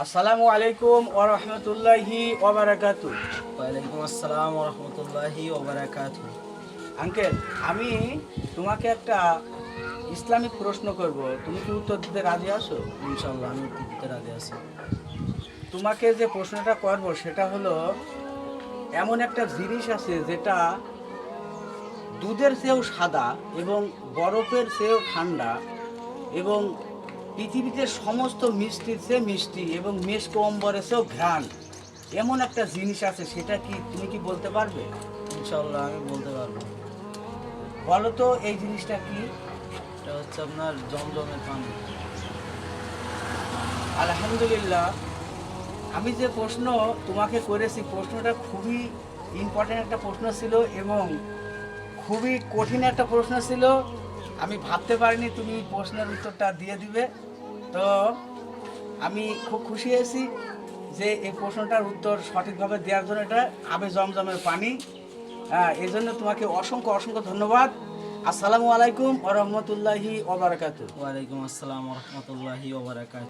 আসসালামু আলাইকুম ওয়া রাহমাতুল্লাহি ওয়া বারাকাতুহু। ওয়ালাইকুম আসসালাম ওয়া রাহমাতুল্লাহি ওয়া বারাকাতুহু। আঙ্কেল, আমি তোমাকে একটা ইসলামিক প্রশ্ন করব, তুমি কি উত্তর দিতে রাজি আছো? ইনশাআল্লাহ আমি উত্তর দিতে রাজি আছি। তোমাকে যে প্রশ্নটা করব সেটা হলো, এমন একটা জিনিস আছে যেটা দুধের চেয়েও সাদা এবং বরফের চেয়েও ঠান্ডা এবং পৃথিবীতে সমস্ত মিষ্টির চেয়ে মিষ্টি এবং মেশক অম্বরের চেয়েও ঘ্রাণ, এমন একটা জিনিস আছে, সেটা কি তুমি কি বলতে পারবে? ইনশাআল্লাহ আমি বলতে পারবো। বলো তো এই জিনিসটা কি? এটা হচ্ছে আপনার জমজমের পানি। আলহামদুলিল্লাহ, আমি যে প্রশ্ন তোমাকে করেছি প্রশ্নটা খুবই ইম্পর্ট্যান্ট একটা প্রশ্ন ছিল এবং খুবই কঠিন একটা প্রশ্ন ছিল। আমি ভাবতে পারিনি তুমি প্রশ্নের উত্তরটা দিয়ে দিবে। তো আমি খুব খুশি হয়েছি যে এই প্রশ্নটার উত্তর সঠিকভাবে দেওয়ার জন্য। এটা আবে জমজমের পানি। হ্যাঁ, এই জন্য তোমাকে অসংখ্য অসংখ্য ধন্যবাদ। আসসালামু আলাইকুম ওয়া রাহমাতুল্লাহি ওয়া বারাকাতুহু। ওয়ালাইকুম আসসালাম ওয়া রাহমাতুল্লাহি ওয়া বারাকাতুহু।